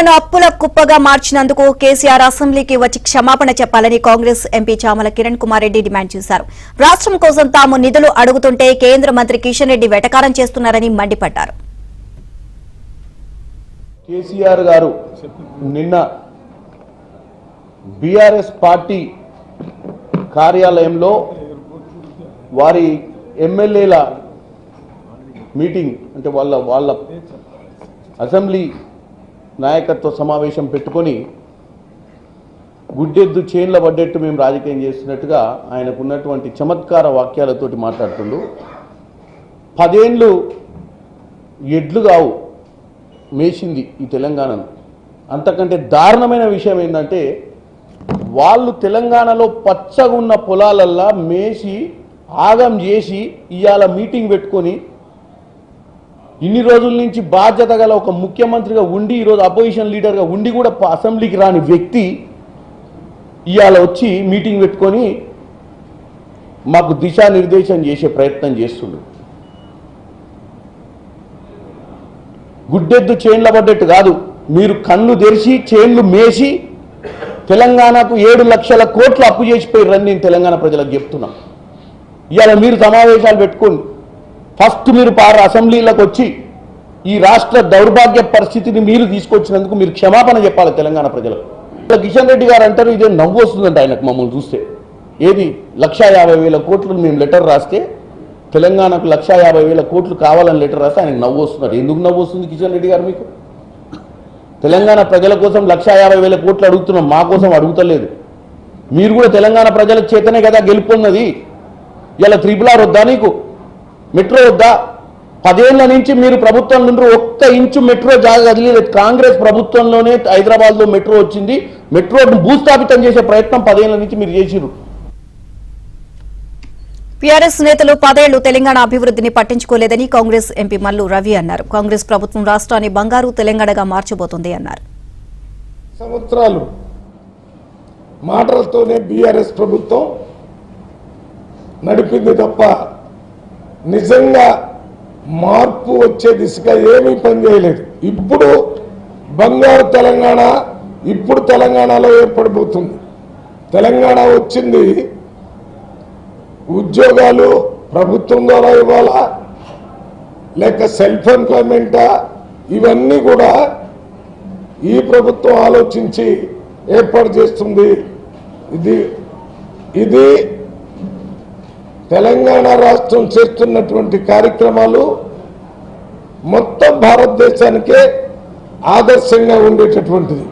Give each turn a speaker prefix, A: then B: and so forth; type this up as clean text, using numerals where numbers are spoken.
A: తెలంగాణను అప్పుల కుప్పగా మార్చినందుకు కేసీఆర్ అసెంబ్లీకి వచ్చి క్షమాపణ చెప్పాలని కాంగ్రెస్ ఎంపీ చామల కిరణ్ కుమార్ రెడ్డి డిమాండ్ చేశారు. రాష్ట్రం కోసం తాము నిధులు అడుగుతుంటే కేంద్ర మంత్రి కిషన్ రెడ్డి వెటకారం చేస్తున్నారని మండిపడ్డారు.
B: కేసీఆర్ గారు నిన్న బీఆర్ఎస్ పార్టీ కార్యాలయంలో వారి ఎమ్మెల్యేల మీటింగ్ అంటే వాళ్ళ అసెంబ్లీ నాయకత్వ సమావేశం పెట్టుకొని గుడ్డెద్దు చేన్ల పడ్డట్టు మేము రాజకీయం చేస్తున్నట్టుగా ఆయనకున్నటువంటి చమత్కార వాక్యాలతోటి మాట్లాడుతుండు. 10 ఏళ్ళు ఎడ్లు కావు మేసింది ఈ తెలంగాణను. అంతకంటే దారుణమైన విషయం ఏంటంటే వాళ్ళు తెలంగాణలో పచ్చగా ఉన్న పొలాలల్లా మేసి ఆగం చేసి ఇవాళ మీటింగ్ పెట్టుకొని ఇన్ని రోజుల నుంచి బాధ్యత గల ఒక ముఖ్యమంత్రిగా ఉండి ఈరోజు అపోజిషన్ లీడర్గా ఉండి కూడా అసెంబ్లీకి రాని వ్యక్తి ఇవాళ వచ్చి మీటింగ్ పెట్టుకొని మాకు దిశానిర్దేశం చేసే ప్రయత్నం చేస్తుండ్రు. గుడ్డెద్దు చేన్ల పడ్డట్టు కాదు, మీరు కన్ను తెరిచి చేన్లు మేసి తెలంగాణకు 7 లక్షల కోట్లు అప్పు చేసిపోయారని నేను తెలంగాణ ప్రజలకు చెప్తున్నా. ఇవాళ మీరు సమావేశాలు పెట్టుకోండి. ఫస్ట్ మీరు అసెంబ్లీలకు వచ్చి ఈ రాష్ట్ర దౌర్భాగ్య పరిస్థితిని మీరు తీసుకొచ్చినందుకు మీరు క్షమాపణ చెప్పాలి తెలంగాణ ప్రజలకు. కిషన్ రెడ్డి గారు అంటారు ఇదే నవ్వు వస్తుందంట ఆయనకు మమ్మల్ని చూస్తే. ఏది 1,50,000 కోట్లు మేము లెటర్ రాస్తే తెలంగాణకు 1,50,000 కోట్లు కావాలని లెటర్ రాస్తే ఆయనకు నవ్వు వస్తున్నారు. ఎందుకు నవ్వు వస్తుంది కిషన్ రెడ్డి గారు మీకు? తెలంగాణ ప్రజల కోసం 1,50,000 కోట్లు అడుగుతున్నాం, మా కోసం అడుగుతలేదు. మీరు కూడా తెలంగాణ ప్రజల చేతనే కదా గెలుపున్నది. ఇలా 3R వద్దా నీకు? మెట్రో వద్దా? 10 ఏళ్ల నుంచి మీరు ప్రభుత్వం నుండి 1 ఇంచు మెట్రో జాగా కదిలేదు. కాంగ్రెస్ ప్రభుత్వంలోనే హైదరాబాద్లో మెట్రో వచ్చింది. మెట్రోను భూస్థాపితం చేసే ప్రయత్నం 10 ఏళ్ల నుంచి మీరు చేసిరు.
A: టీఆర్ఎస్ నేతలు 10 ఏళ్లు తెలంగాణ అభివృద్ధిని పట్టించుకోలేదని కాంగ్రెస్ ఎంపీ మల్లు రవి అన్నారు. కాంగ్రెస్ ప్రభుత్వం రాష్ట్రాన్ని బంగారు తెలంగాణగా మార్చబోతోంది అన్నారు.
C: సంవత్సరాలు మాటలతోనే బీఆర్ఎస్ ప్రభుత్వం నడిపింది తప్ప నిజంగా మార్పు వచ్చే దిశగా ఏమీ పనిచేయలేదు. ఇప్పుడు బంగారు తెలంగాణ ఇప్పుడు తెలంగాణలో ఏర్పడిపోతుంది. తెలంగాణ వచ్చింది ఉద్యోగాలు ప్రభుత్వం ద్వారా ఇవ్వాలా లేక సెల్ఫ్ ఎంప్లాయ్మెంటా, ఇవన్నీ కూడా ఈ ప్రభుత్వం ఆలోచించి ఏర్పాటు చేస్తుంది. ఇది తెలంగాణ రాష్ట్రం చేస్తున్నటువంటి కార్యక్రమాలు మొత్తం భారతదేశానికే ఆదర్శంగా ఉండేటటువంటిది.